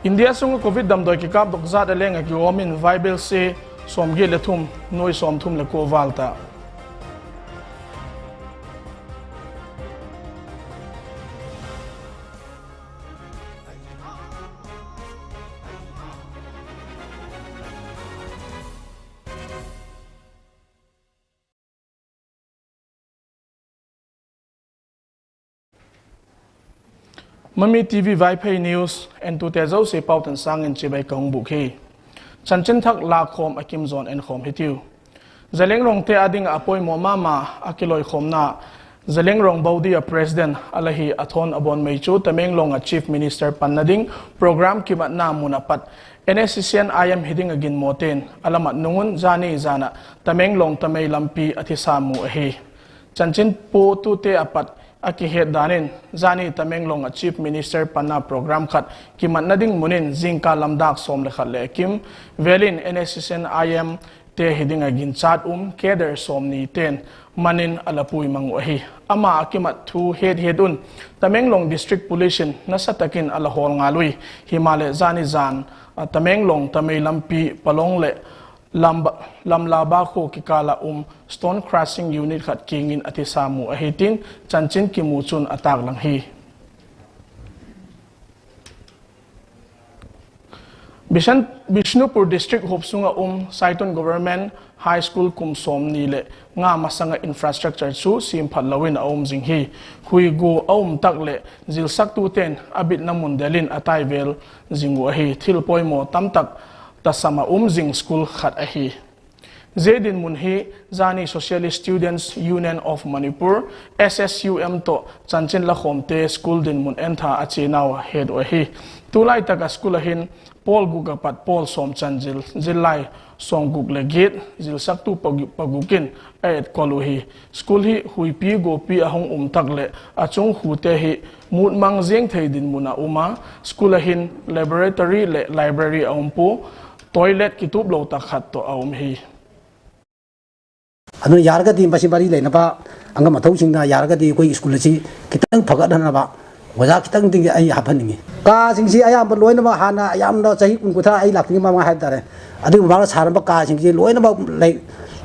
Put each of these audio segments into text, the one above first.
India sungu COVID dam doi ki kap dok zat aleng ki omin Vaiphei se somgi le thum noi som thum le ko valta. Mami TV Vaiphei News and to tezo se pau THANSANG in chibai kong bukhi. Chanchin thak la khom akim zon en khom hitiu. Zaleng rong te ading apoy mo mama akiloi khom na. Zaleng rong baudi a president alahi athon abon meichu tameng long a chief minister panading program kimat na munapat. NSCN IM hiding agin moten alamat nungun zani zana tameng long tamay lampi atisamu ahi. Chanchin po tu te apat aki head danin zani tameng long a chief minister panna program khat kiman nading munin zingka lamdak som le khat le kim velin NSCN IM te hiding agin chat keder som ni ten manin alapui mangu ahi ama akimat thu head tameng long district police nasatakin alahol ngalui himale zani zan tameng long tamay lampi palong le lamlaba ko kikala stone crushing unit khat kingin atisamu ahitin chanchin kimuchun atak lang hi Bishnupur district hopsunga Saiton government high school kumsom nile nga masanga infrastructure chu simphat lawin jing hi hui go takle zilsak tu ten abit namun delin ataivel jingu hi thil poimo tamtak tasama jing school khat ahi Zedin munhi zani Socialist Students Union of Manipur SSUM to chanchin la khomte school din mun entha achinaw head ohi tulai taka school ahin Paul gugapat Paul som chanjil zilai som gugle gate zil saktu pagukin ayat koluhi school hi huipi gopi ahong takle achung hute hi mut mang jeng theidin muna school ahin laboratory le library pu toilet kitub lo takhat to hi anu yargadi basi bari le napa anga mathau singna yargadi koi school chi kitang phagadana ba waja kitang ding ai hapaningi ka singsi ayam loina ma hana ayam no chahi kun kutha ai lakni ma ha tare adu ma saran ba ka singsi loina ba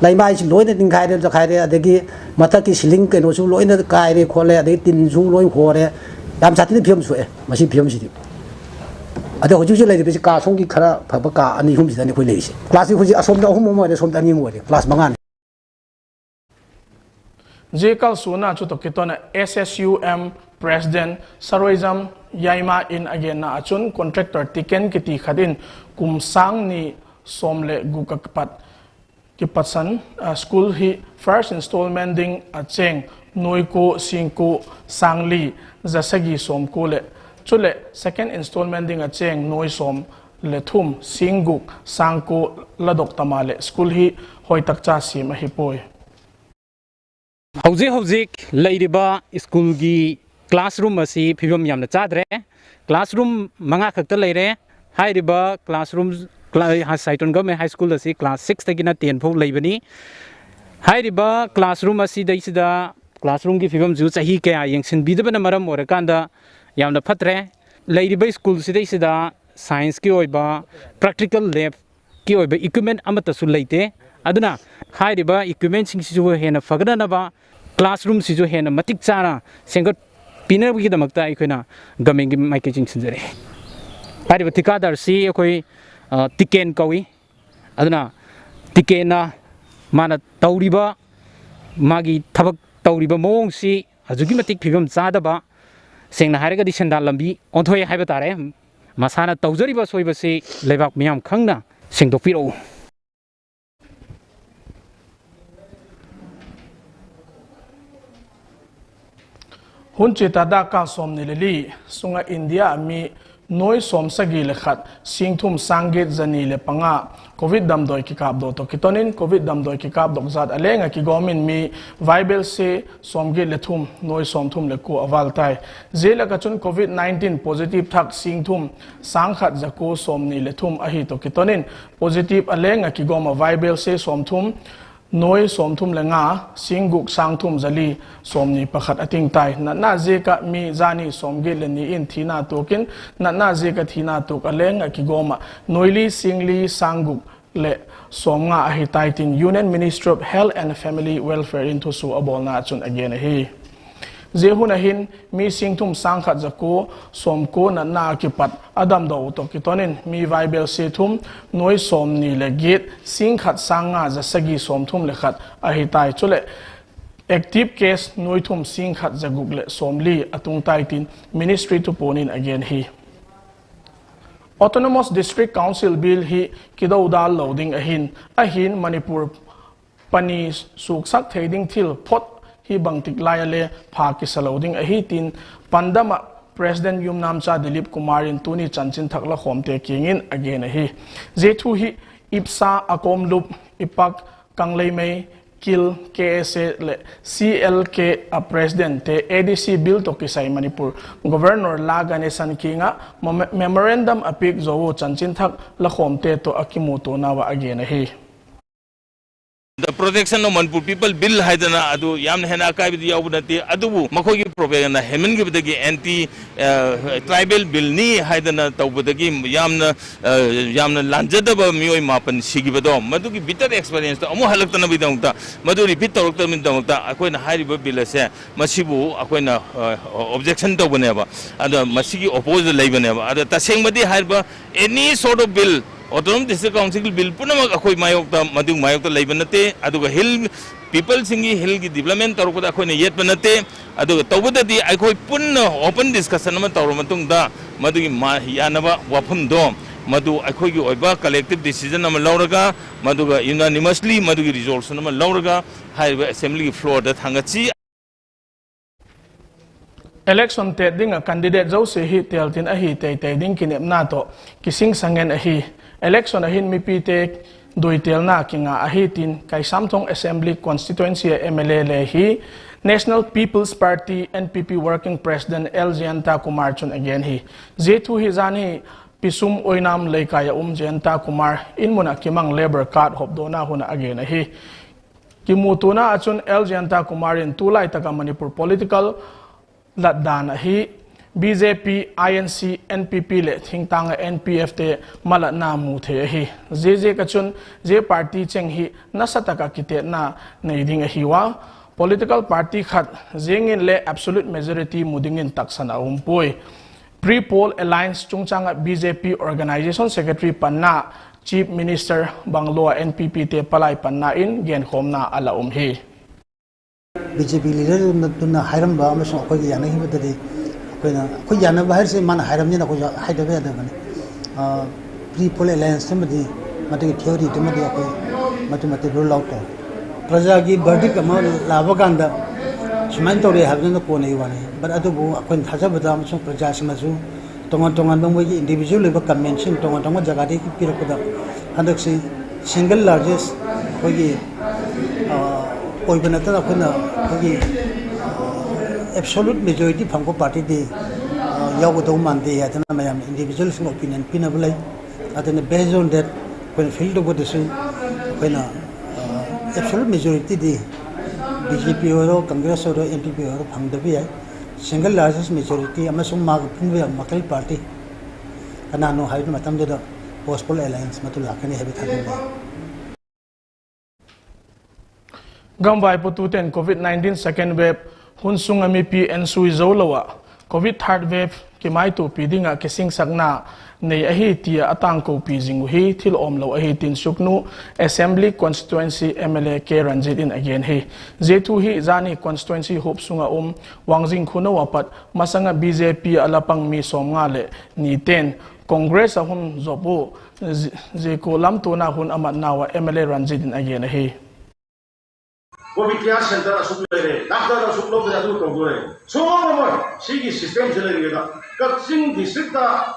lai mai si loina ding khai de khai de adegi mataki siling ke no su loina kai re khole adegi tin su loi khore yam satin phiam su e masi phiam si ade hoju je lai de ka songki khara phaba ka ani hum si dani khoi leisi class hu ji asom da hum mo de som dani mo de class mangan Jekal suna chuto kitona SSUM president Saroizam Yaima in again na achun contractor tiken kiti khadin kumsang ni somle gukakpat kipatsan school hi first installment ding acheng noiko singko sangli zasagi somko le chule second installment ding acheng noisom le thum singuk sangko ladok tamale school hi hoitakcha sim hi poi Hauzik Ladiba School gi classroom asi phibam yamna chadre classroom manga khakta leire hairiba classroom Saiton government high school asi class 6 tagina 10 phok leibani hairiba classroom asi daisida classroom gi phibam ju chahi kya yengsin bidabana maram orakanda yamna phatre leiriba school sidaisida science ki oiba practical lab ki oiba equipment amata su leite aduna hairiba equipment sing si ju hena fagana ba classroom si ju hena matik chana sengot piner gi damakta ikoina gameng gi maikeching sinjare hairiba tikadar si ekoi tiken kawi aduna tikena mana tauriba magi thabak tauriba mong si ajugi matik phibam chada ba sengna hairaga di senda lambi onthoi haiba tare masana taujariba soiba si lebak miyam khangna sengdokpiro Hunchi tada ka som nilili sunga India mi noi som sagi lekhat singthum sanggit zani le panga covid dam doi ki kap do to kitonin covid dam doi ki kap dok zat alenga ki gomin mi Vaiphei se somgi le thum noi som thum le ko awaltai zela ka chun covid 19 positive thak singthum sangkhat jako som ni le thum ahi to kitonin positive alenga ki goma Vaiphei se som thum Noi som thum lenga singuk sang thum zali som ni pakhat ating tai na zeka mi zani som ge leni in thina tokin na zeka thina tok aleng akigoma noili singli sanguk le som nga ahi taitin Union Ministry of Health and Family Welfare into su abolna chun again hi Zehuna hin mi singtum sangkhat zako som ko na kipat adam do to kitonin mi Vaiphei se thum noi som ni le gate singkhat sanga za sagi som thum le khat ahitai chule active case noi thum singkhat za google somli atung taitin ministry to ponin again hi Autonomous District Council Bill hi kidodal loading ahin Manipur pani suksak thading thil pot hi bangtik layale phaki saloding ahitin pandama President Yumnamcha Dilip Kumarin tuni chanchin thakla khomte kingin again hi jethu hi ipsa akom lup ipak kanglei mei kil KSA le CLK a president te ADC bill to kisai Manipur governor lagane san kinga memorandum apik zo chanchin thak la khomte to akimuto nawa again hi The protection of Manipur people bill haidana adu yam hena kai bi yawunati adu makogi propaganda hemen gi bidagi anti tribal bill ni haidana tawbudagi yamna lanjadaba mioi mapan sigi bado madugi bitter experience to amu halaktana bidangta madu repeat tawrokta min dangta akoina hairiba bill ase masibu akoina objection tawbaneba adu masigi oppose leibaneba adu tasengmadi hairiba any sort of bill Autonomous District Council bill punamak akoy mayokta madung mayokta leibanate aduga hill people singi hill gi development tarukda akoy na yet banate aduga tawbadadi akoy punna open discussion ma tawro matungda madugi yanaba wafum do madu akoy gi oiba collective decision ama lauraga maduga unanimously madugi resolution ama lauraga haiba assembly floor da thangachi Election te ding a candidate zo se hi teltin ahi te ding kinep na to kising sangen ahi election ahin mi pi te doitel na kinga ahi tin kai samthong assembly constituency MLA le hi National People's Party NPP working president Jayanta Kumar chun again hi zetu hi zani pisum oinam leikaya Jayanta Kumar inmuna kimang labor card hobdona huna again hi kimutuna achun Jayanta Kumar in tulai taka Manipur political ladana hi BJP INC NPP le thingtanga NPF te mala na mu the hi je kachun je party cheng hi nasataka kite na neiding hi wa political party khat jengin le absolute majority mudingin taksana umpoi pre poll alliance chungchanga BJP organization secretary panna chief minister banglo NPP te palai panna in gen khomna ala hi BJP leader na hiram ba ma so ko yana hi badade ko yana ba har se man hiram ni na ko haida ba da bane pre poll alliance madi mate theory to madi ko mate roll out praja gi verdict ma laba ganda suman to re habna ko nei wani but adu bu akon thaja bada ma so praja sima su tongan ba mo gi individual level convention tongan jaga de ki pira ko da handak se single largest ko gi oibanata na khuna kogi absolute majority phangko party de yago mande ya tana mayam individual sing opinion pinabulai atene based on that when field of this when absolute majority de BJP or Congress or NPP or phangdabi hai single largest majority amasung mag pinwe makal party anano haid matam de post poll alliance matul lakani habi thagin Gambay potuten COVID-19 second wave hunsung ami PN sui zolawa COVID third wave kimai to pidinga kising sagna nei ahi tia atang ko pijing hi thil omlo ahi tin suknu assembly constituency MLA K Ranjit in again hi zetu hi zani constituency hope sunga wangjing khuna wapat masanga BJP alapang mi somnga le ni ten Congress ahun zobo je ko lam to na hun amat nawa MLA Ranjit in again hi COVID care center asuk lere, doctor asuk lo bera tu kogore. Semua nomor, sigi sistem jelek kita. Kacing district ta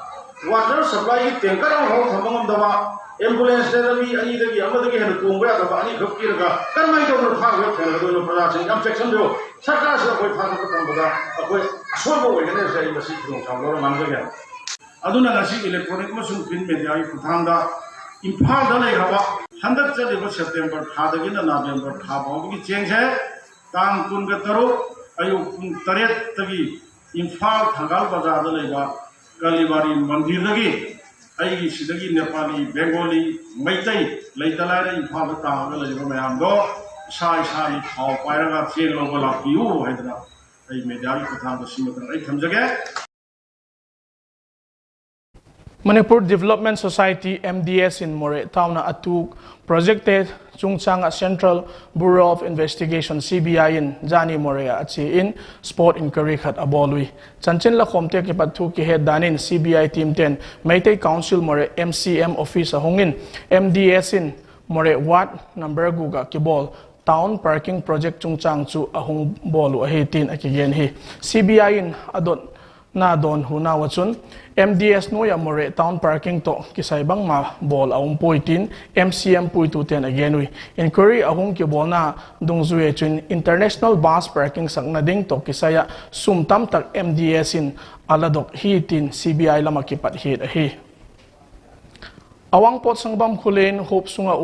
water supply tanker orang thambang dawa ambulance terapi ani lagi, amma lagi hendak tunggu ya dawa ani khap kira ka. Kan mai tu berfak ya, kan tu berfak sini. Am section tu, sarkar sudah koi fak tu tang benda, koi asal koi kena saya masih tunggu, sambil orang mangga ya. Aduna nasi elektronik masuk pin media itu thanda. Imphal दा लेखबा हंदक चलिबा September थादगिना नवेम्बर था फाउबगी चेंगसे तांग कुनगा तरुक अयु पुंग तरेत तगी इम्फाल थंगाल बाजार दा लेबा कालीबारी मंदिर दगी अई सिदगी Nepali Bengali Meitei लेतलाय Imphal दा तांगा लेबा मयाम दो साई साई फाव पायरगा चेंग लोबा लापियु हाइदना अई मेडियाली कथा दा सिमतन अई थमजगे Manipur Development Society MDS in More Town Atuk projected Chungchang Central Bureau of Investigation CBI in Jani Morea Achi in Sport Inquiry Khat Abolui Chanchin la khomte ke patu ki head danin CBI team 10 Meitei Council More MCM office hongin MDS in More Ward number guga ki bol Town Parking Project Chungchang chu ahung bolu ahi tin akigen hi CBI in adon na don huna wachun MDS no ya more town parking to kisai bang ma bol aung poitin MCM puitu ten again we inquiry ahung ki bol na dungzue chun international bus parking sakna ding to kisaya sumtam tak MDS in aladok hi tin CBI lama ki pat hit hi awang pot sangbam khulen hope sunga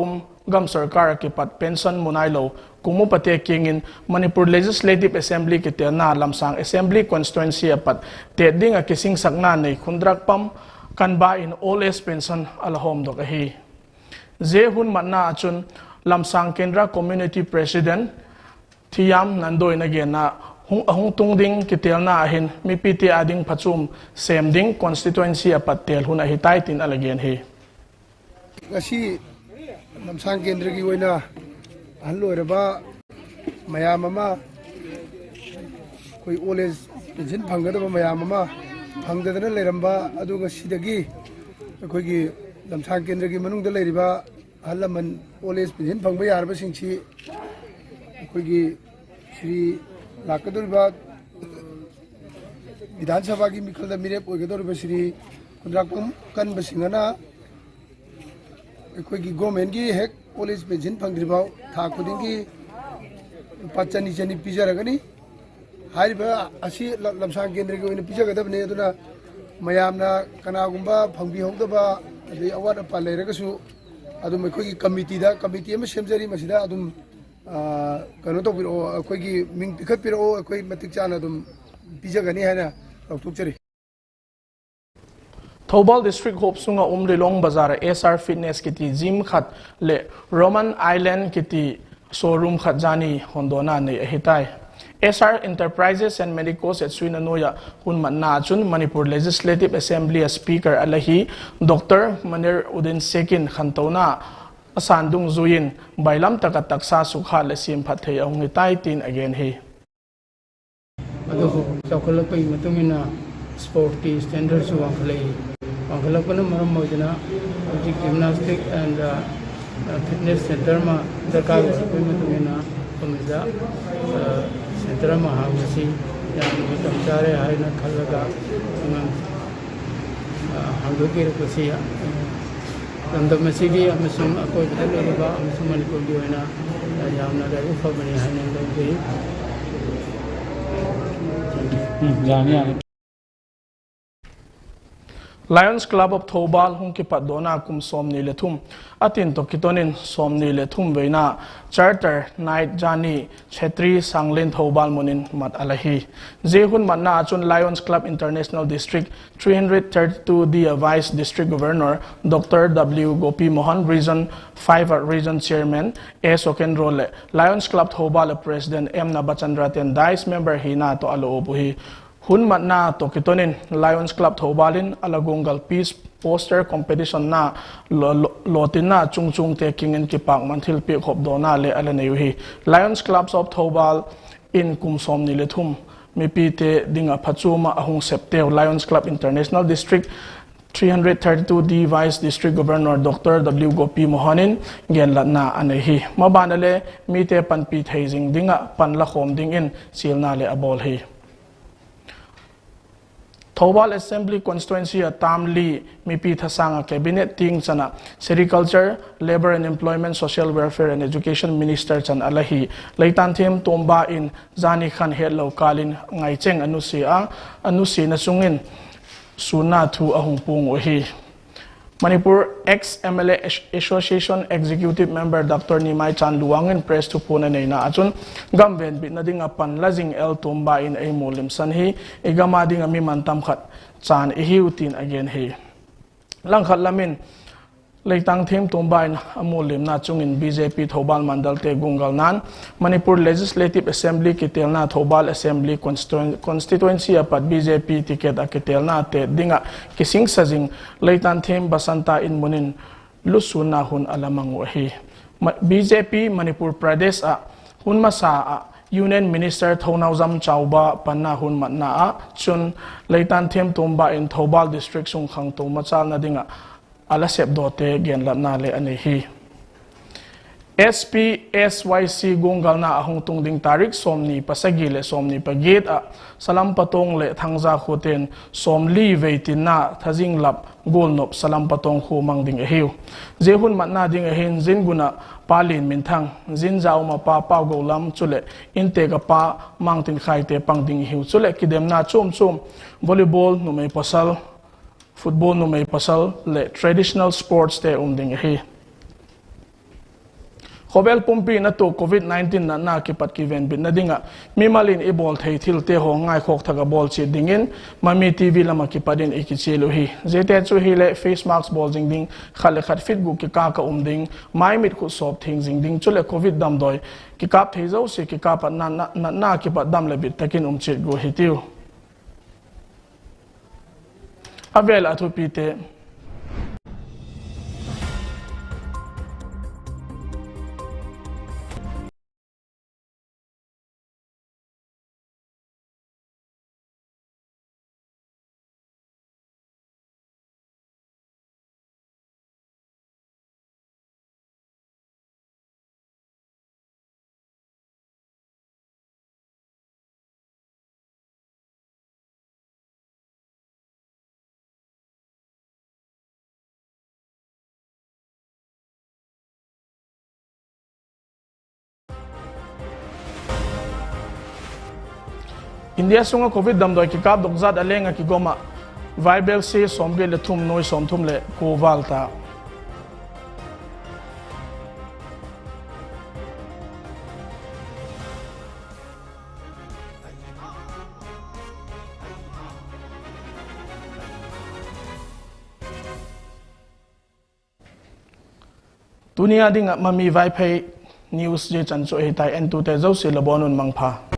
gam sarkar ki pat pension munailo kumu pate kingin Manipur Legislative Assembly ki te na lamsang Assembly constituency apat te ding a kising sakna nei khundrak pam kanba in all age pension alhom dok hi je hun manna achun lamsang kendra community president thiam nandoi na ge na ahung tung ding ki tel na hin mi pt ading phachum sem ding constituency apat tel hun a hitai tin alagen hi ngasi lamsang kendra gi oina Aloraba Mayamama Koi always pension Pangada Mayamama Pangada Leramba Aduga Sidagi Kogi Lamsang Kendra Manung the Leriba Alaman always pension Pangba Arba Singchi Kogi Sri Lakadurba Vidan Savagi Mikal the Mirep Ogador Sri Kundrakum Kan Basingana Kogi Gomengi Hek Police pension Pangriba Takudingi Pachani Chani Pijaragani Hariba Ashi Lamsang Kendrigo in a Pijagadabna Mayamna Kanagumba Pambi Hogaba the award of Paleragasu Adumaki committee that committee Shemzari Masida Adum Kanoto or Kogi Ming Kapiro a Koi Matichanadum Pijagani Hana of Tukari. Thobal District Hope Sunga Rilong Bazar SR Fitness Kiti Gym Khat Le Roman Island Kiti Showroom Khat Jani Hondona Ne Hitai SR Enterprises and Medicos at Swinanoya Hunman Nachun Manipur Legislative Assembly Speaker Alahi Dr. Manir Udin Sekin Khantona Asandung Zuyin Bailam Takataksa Sukha Lesim Pathe Ang Hitai Tin again he Chocolate Matumina Sporty Standards of Play Angalapana Maramojana, gymnastic and fitness center ma Daka Pimina Pamiza Center Mahavasi Yamutare Haina Kalaga Hangukir Kusia and the Masigi Amasum Akoba Amasuman Kudiana Yamna Ufabani Hanan. Lions Club of Thobal hung ki padona kum somni lethum atin to kitonin somni lethum veina charter night jani Chetri Sanglin Thobal munin mat alahi jehun manna achun Lions Club International District 332 the Vice District Governor Dr. W. Gopi Mohan Region 5 Region Chairman A. Soken Role Lions Club Thobal President M. Nabachandra ten Dice Member hina to alo obuhi Hun matna to kitonin Lions Club Thobalin Alagungal Peace Poster Competition na lotina chung taking in kipak manthil pi khop dona le alaneuhi Lions Clubs of Thobal in kumsom ni lethum mipite dinga phachuma ahung septeu Lions Club International District 332 D Vice District Governor Dr. W. Gopi Mohanin genlat na anehi mabanale mite panpi thazing dinga panla khom ding in silna le abol hi Thobal Assembly Constituency a Tamli Mipi Thasanga Cabinet Ting Chana Sericulture, Labor and Employment, Social Welfare and Education Minister Chan Alahi Leitan Thim Tomba in Zani Khan Hello Kalin Ngai Cheng Anusi na sungin Suna tu ahung pung ohi Manipur ex-MLA Association Executive Member Dr. Nimai Chan Luangin press to puna na achun gamben bit na ding apan lazing el tumba in ay mulim san hi igama ding ami mantam khat chan ihiutin again hi langkhat lamin leitang them tumba in amulim na chungin BJP Thobal Mandal te gungal nan Manipur Legislative Assembly kitel na Thobal Assembly constituency apat BJP ticket akitel na te dinga kising sajing leitan them basanta in munin lusun na hun alamang wahi BJP Manipur Pradesh a hun masa a Union Minister Thonauzam Chauba panna hun matna a chun leitan them tumba in Thobal district sung khang to machal na dinga alasep dote gen latna le ani hi SPSYC gungal na ahong tungding tarik somni pasagi le somni pagit a salam patong le thangza khoten somli veitin na thajing lap golnop salam patong khu mangding ehiu jehun matna ding ehin jin guna palin minthang jin jaw ma pa pa golam chule inte ga pa mangtin khaite pangding hiu chule kidem na chum volleyball no mai pasal football no may pasal le traditional sports te ding hi Khobel pumpi na to COVID-19 na kipat ki ven bin na dinga mimalin ibol thei thil te ho ngai khok thaga bol chi dingin Mami TV lama kipadin ikichelu hi zete chu hi le face mask bol jing ding khale khat fit gu ki ka ding mai mit khu sop thing jing ding chule COVID dam doi ki kap thei zo se ki kap na kipat dam le bit takin chit gu hitiu Avel atupite India sunga COVID dam doi ki kap dokzat alenga ki goma Vaiphei se somge le thum noi som thum le ko valta Dunia dinga Mami Vaiphei news je chancho hitai en tu te zo se labonun mangpha